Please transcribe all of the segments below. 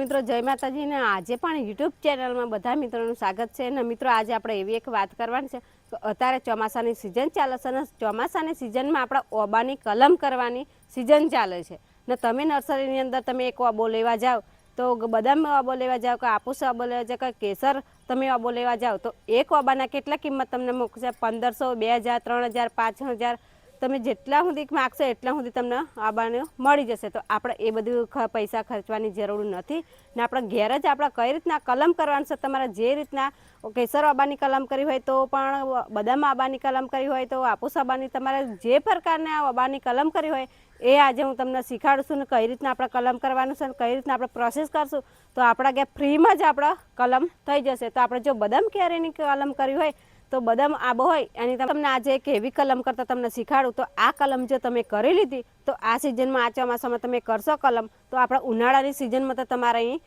મિત્રો જય માતાજી ને આજે પણ યુટ્યુબ ચેનલમાં બધા મિત્રોનું સ્વાગત છે અને મિત્રો આજે આપણે એવી એક વાત કરવાની છે કે અત્યારે ચોમાસાની સિઝન ચાલે છે અને ચોમાસાની સિઝનમાં આપણે ઓબાની કલમ કરવાની સિઝન ચાલે છે ને તમે નર્સરીની અંદર તમે એક ઓબો લેવા જાઓ તો બદામ ઓબો લેવા જાઓ કે આपूસ ઓબો લેવા જાઓ કે કેસર તમે ઓબો લેવા જાઓ તો એક ઓબાના કેટલા કિંમત તમને મૂકશે 1500 2000 3000 5000 તમે જેટલા સુધી માગશો એટલા સુધી તમને આબાને મળી જશે તો આપણે એ બધું પૈસા ખર્ચવાની જરૂર નથી ને આપણે ઘેર જ આપણે કઈ રીતના કલમ કરવાનું છે તમારે જે રીતના કેસર આબાની કલમ કરી હોય તો પણ બદામ આબાની કલમ કરી હોય તો આपूસ આબાની તમારે જે પ્રકારના આબાની કલમ કરી હોય એ આજે હું તમને શીખવાડું છું ને કઈ રીતના આપણે કલમ કરવાનું છે ને કઈ રીતના આપણે પ્રોસેસ કરશું તો આપણા ઘેર ફ્રીમાં જ આપણે કલમ થઈ જશે તો આપણે જો બદામ કેરીની કલમ કરી હોય તો બદામ આબો હોય એની તમને આજે એક એવી કલમ કરતા તમને શીખવાડું તો આ કલમ જો તમે કરી લીધી તો આ સિઝનમાં આ ચોમાસામાં તમે કરશો કલમ તો આપણા ઉનાળાની સિઝનમાં તો તમારે અહીં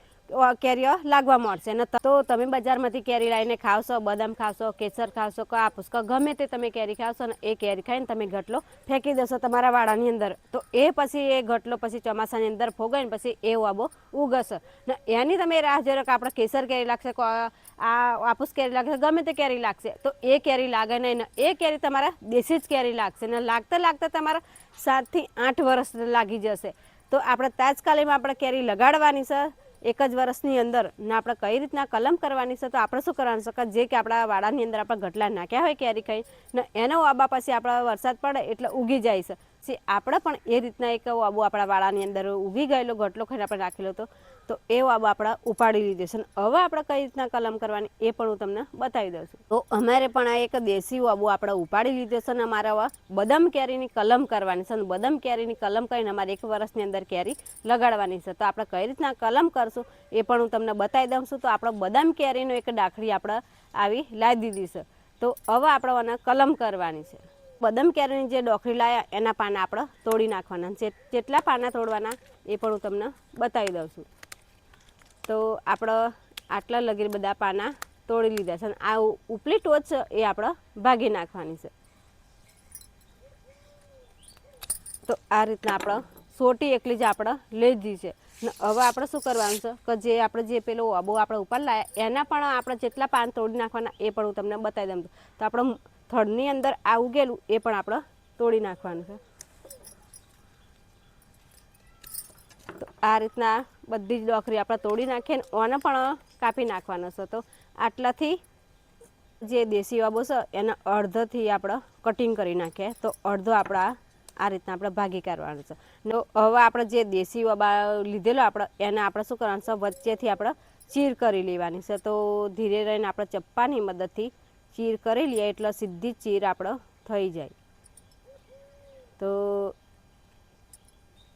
કેરીઓ લાગવા મળશે ને તો તમે બજારમાંથી કેરી લાવીને ખાવશો બદામ ખાવશો કેસર ખાવશો કે આपूસ કે ગમે તે તમે કેરી ખાવશો ને એ કેરી ખાઈને તમે ગટલો ફેંકી દેશો તમારા વાડાની અંદર તો એ પછી એ ગટલો પછી ચોમાસાની અંદર ફોગાઈને પછી એ આબો ઉગશે ને એની તમે રાહ જોયો કે આપણે કેસર કેરી લાગશે આ આपूસ કેરી લાગશે ગમે તે કેરી લાગશે તો એ કેરી લાગે નહીં ને એ કેરી તમારા દેશી જ કેરી લાગશે ને લાગતા તમારા 7 થી 8 વર્ષ લાગી જશે તો આપણે તાત્કાલિકમાં આપણે કેરી લગાડવાની છે એક જ વર્ષની અંદર ને આપણે કઈ રીતના કલમ કરવાની છે તો આપણે શું કરવાનું છે કે જે કે આપણા વાડાની અંદર આપણે ગટલા નાખ્યા હોય કેરી ખાઈ ને એનો આબા પછી આપણે વરસાદ પડે એટલે ઉગી જાય છે આપણે પણ એ રીતના એક આબો આપણા વાડાની અંદર ઉગી ગયેલો ગટલો ખાઈને આપણે રાખેલો હતો તો એ આબો આપણે ઉપાડી લીધો છે ને હવે આપણે કઈ રીતના કલમ કરવાની એ પણ હું તમને બતાવી દઉં છું તો અમારે પણ આ એક દેશી આબો આપણે ઉપાડી લીધો છે ને અમારે હવે બદામ કેરીની કલમ કરવાની છે ને બદામ કેરીની કલમ કરીને અમારે એક વર્ષની અંદર કેરી લગાડવાની છે તો આપણે કઈ રીતના કલમ કરશું એ પણ હું તમને બતાવી દઉં છું તો આપણે બદામ કેરીનો એક ડાખડી આપણે આવી લાવી દીધી છે તો હવે આપણે આને કલમ કરવાની છે બદામ કેરીની જે ડોખરી લાવ્યા એના પાના આપણે તોડી નાખવાના છે જેટલા પાના તોડવાના એ પણ હું તમને બતાવી દઉં છું તો આપણે આટલા લગી બધા પાના તોડી લીધા છે અને આ ઉપલી ટોચ એ આપણે ભાગી નાખવાની છે તો આ રીતના આપણે સોટી એકલી જ આપણે લીધી છે ને હવે આપણે શું કરવાનું છે કે જે આપણે જે પેલો આબો આપણે ઉપર લાવ્યા એના પણ આપણે જેટલા પાન તોડી નાખવાના એ પણ હું તમને બતાવી દઉં તો આપણે થડની અંદર આ ઉગેલું એ પણ આપણે તોડી નાખવાનું છે તો આ રીતના બધી જ ડોકરી આપણે તોડી નાખીએ ને ઓને પણ કાપી નાખવાનો છે તો આટલાથી જે દેશી આબો છે એને અડધોથી આપણે કટિંગ કરી નાખીએ તો અડધો આપણા આ રીતના આપણે ભાગી કરવાનું છે ને હવે આપણે જે દેશી આબા લીધેલો આપણે એને આપણે શું કરવાનું છે વચ્ચેથી આપણે ચીર કરી લેવાની છે તો ધીરે રહીને આપણે ચપ્પાની મદદથી ચીર કરી લઈએ એટલે સીધી ચીર આપણે થઈ જાય તો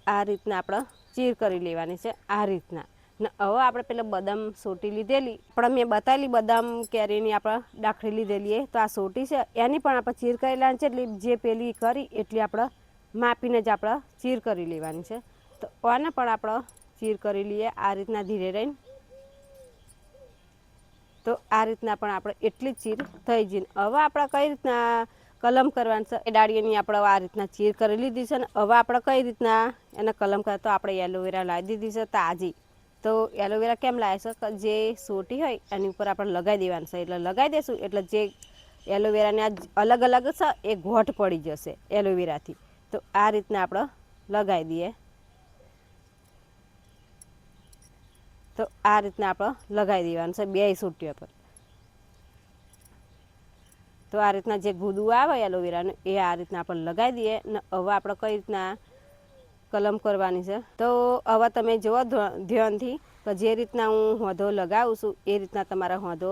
આ રીતના આપણે ચીર કરી લેવાની છે આ રીતના ને હવે આપણે પેલા બદામ સોટી લીધેલી પણ મેં બતાવેલી બદામ કેરીની આપણે ડાખડી લીધેલી તો આ સોટી છે એની પણ આપણે ચીર કરી લેવાની છે એટલે જે પેલી કરી એટલી આપણે માપીને જ આપણે ચીર કરી લેવાની છે તો આને પણ આપણે ચીર કરી લઈએ આ રીતના ધીરે રહીને તો આ રીતના પણ આપણે એટલી જ ચીર થઈ જઈને હવે આપણે કઈ રીતના કલમ કરવાની છે એ ડાળીની આપણે આ રીતના ચીર કરી લીધી છે ને હવે આપણે કઈ રીતના એને કલમ કરે તો આપણે એલોવેરા લાવી દીધી છે તાજી તો એલોવેરા કેમ લાવે છે કે જે સોટી હોય એની ઉપર આપણે લગાવી દેવાનું છે એટલે લગાવી દઈશું એટલે જે એલોવેરાને આ અલગ અલગ છે એ ઘોટ પડી જશે એલોવેરાથી તો આ રીતના આપણે લગાવી દઈએ તો આ રીતના આપણે લગાવી દેવાનું છે બે સોટીઓ પર તો આ રીતના જે ગુદું આવે એલોવેરાનું એ આ રીતના આપણે લગાવી દઈએ ને હવે આપણે કઈ રીતના કલમ કરવાની છે તો હવે તમે જુઓ ધ્યાનથી કે જે રીતના હું હોંધો લગાવું છું એ રીતના તમારે હોંધો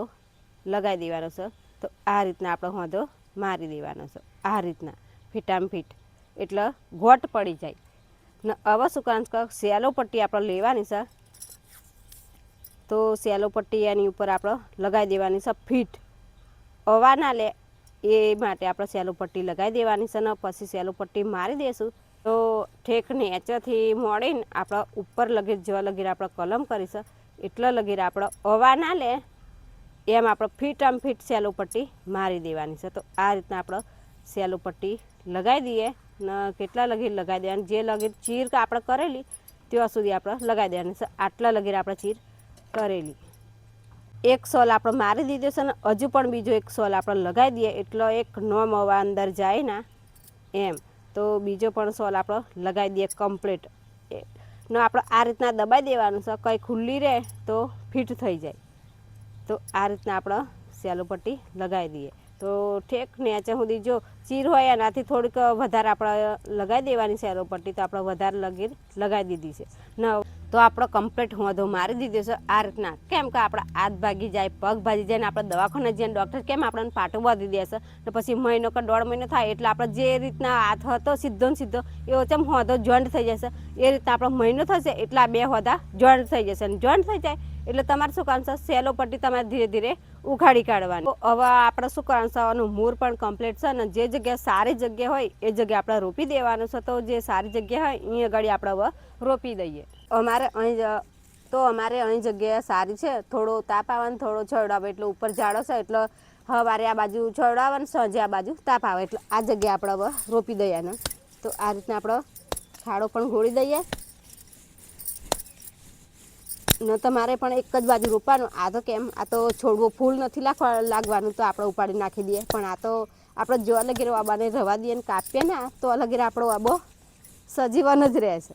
લગાવી દેવાનો છે તો આ રીતના આપણે હોંધો મારી દેવાનો છે આ રીતના ફીટામ ફીટ એટલે ઘોટ પડી જાય ને હવે શું કરવાનું કે સેલો પટ્ટી આપણે લેવાની છે તો સેલો પટ્ટી એની ઉપર આપણે લગાવી દેવાની છે ફીટ હવા ના લે એ માટે આપણે સેલો પટ્ટી લગાવી દેવાની છે ને પછી સેલો પટ્ટી મારી દઈશું તો ઠેક નેચેથી મોડીને આપણે ઉપર લગીર જેવા લગીર આપણે કલમ કરીશું એટલા લગીર આપણે હવા ના લે એમ આપણે ફીટ આમ ફીટ સેલો પટ્ટી મારી દેવાની છે તો આ રીતના આપણે સેલો પટ્ટી લગાવી દઈએ ને કેટલા લગીર લગાવી દેવાની જે લગીર ચીર આપણે કરેલી ત્યાં સુધી આપણે લગાવી દેવાની છે. આટલા લગીને આપણે ચીર કરેલી. એક સોલ આપણે મારી દીધો છે ને હજુ પણ બીજો એક સોલ આપણે લગાવી દઈએ એટલો એક નોમ હવા અંદર જાય ને એમ. તો બીજો પણ સોલ આપણે લગાવી દઈએ કમ્પ્લીટ. ને આપણે આ રીતના દબાઈ દેવાનું છે, કંઈ ખુલ્લી રહે તો ફિટ થઈ જાય. તો આ રીતના આપણે સેલો પટ્ટી લગાવી દઈએ. તો ઠેક નેચે સુધી જો ચીર હોય એનાથી થોડીક વધારે આપણે લગાવી દેવાની સેલો પટ્ટી. તો આપણે વધારે લગાવી દીધી છે ને. તો આપણે કમ્પ્લીટ હોંધો મારી દીધો છે આ રીતના. કેમ કે આપણે હાથ ભાગી જાય, પગ ભાગી જાય ને આપણે દવાખાને જઈને ડૉક્ટર કેમ આપણને પાટું બાંધી દેશે ને પછી મહિનો કે 1.5 મહિનો થાય એટલે આપણે જે રીતના હાથ હતો સીધો ને સીધો એવો ચમ હોંધો જોઈન્ટ થઈ જશે. એ રીતના આપણો મહિનો થશે એટલે આ 2 હોંધા જોઈન્ટ થઈ જશે. અને જોઈન્ટ થઈ જાય એટલે તમારે શું કરવાનું છે, સેલો પટ્ટી તમારે ધીરે ધીરે ઉઘાડી કાઢવાની. હવે આપણે શું કરવાનું છે, આનું મૂર પણ કમ્પ્લીટ છે ને જે જગ્યાએ સારી જગ્યા હોય એ જગ્યાએ આપણે રોપી દેવાનું છે. તો જે સારી જગ્યા હોય અહીંયા આગળ આપણે હવે રોપી દઈએ. અમારે અહીં જગ્યાએ સારી છે, થોડો તાપ આવે ને થોડો છોડાવે એટલે ઉપર ઝાડો છે એટલે સવારે આ બાજુ છોડાવે ને સાંજે આ બાજુ તાપ આવે એટલે આ જગ્યાએ આપણે હવે રોપી દઈએ ને. તો આ રીતના આપણે ખાડો પણ ગોળી દઈએ ને. તમારે પણ એક જ બાજુ રોપવાનું. આ તો કેમ, આ તો છોડવો ફૂલ નથી લાગવાનું તો આપણે ઉપાડી નાખી દઈએ. પણ આ તો આપણે જો અલગેરો આબાને રવા દઈએ ને કાપીએ ને તો અલગેરો આપણો આબો સજીવન જ રહેશે.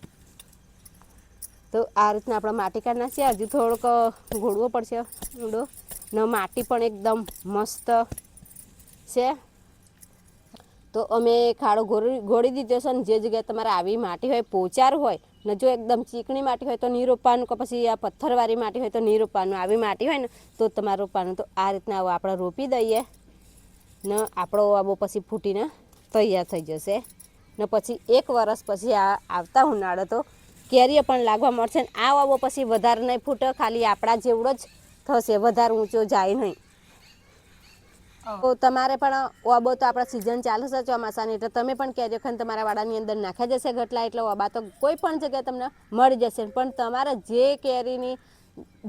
તો આ રીતના આપણે માટી કાઢી નાખીએ. હજુ થોડોક ઘોળવો પડશે ઊંડો ને. માટી પણ એકદમ મસ્ત છે. તો અમે ખાડો ગોળી દીધો છે ને. જે જગ્યાએ તમારે આવી માટી હોય, પોચાર હોય ને, જો એકદમ ચીકણી માટી હોય તો નહીં રોપવાનું, કે પછી આ પથ્થરવાળી માટી હોય તો નહીં રોપવાનું. આવી માટી હોય ને તો તમારે રોપવાનું. તો આ રીતના આપણે રોપી દઈએ ને આપણો આબો પછી ફૂટીને તૈયાર થઈ જશે ને. પછી 1 વર્ષ પછી આવતા ઉનાળો તો કેરીઓ પણ લાગવા મળશે ને. આ આબો પછી વધારે નહીં ફૂટે, ખાલી આપણા જેવડો જ થશે, વધારે ઊંચો જાય નહીં. તો તમારે પણ ઓબો તો આપણા સિઝન ચાલુ છે ચોમાસાની એટલે તમે પણ કેરીઓ ખાઈને તમારા વાડાની અંદર નાખ્યા જશે ગટલા. એટલે ઓબા તો કોઈ પણ જગ્યાએ તમને મળી જશે. પણ તમારે જે કેરીની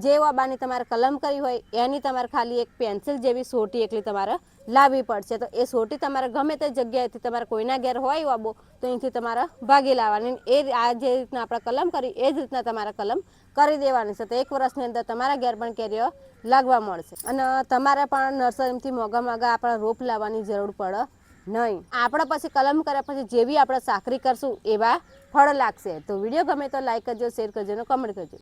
જે ઓબાની તમારે કલમ કરી હોય એની તમારે ખાલી એક પેન્સિલ જેવી સોટી એકલી તમારે લાવવી પડશે. તો એ સોટી તમારે ગમે તે જગ્યાએથી તમારે કોઈના ઘેર હોય ઓબો તો અહીંથી તમારે ભાગી લાવવાની. આ જે રીતના આપણે કલમ કરી એ જ રીતના તમારે કલમ કરી દેવાની છે. તો 1 વર્ષની અંદર તમારા ઘેર પણ કેરીઓ લાગવા મળશે. અને તમારે પણ નર્સરીમાંથી મોંઘા આપણે રોપ લાવવાની જરૂર પડે નહીં. આપણે પછી કલમ કર્યા પછી જેવી આપણે સાકરી કરશું એવા ફળ લાગશે. તો વિડીયો ગમે તો લાઈક કરજો, શેર કરજો અને કમેન્ટ કરજો.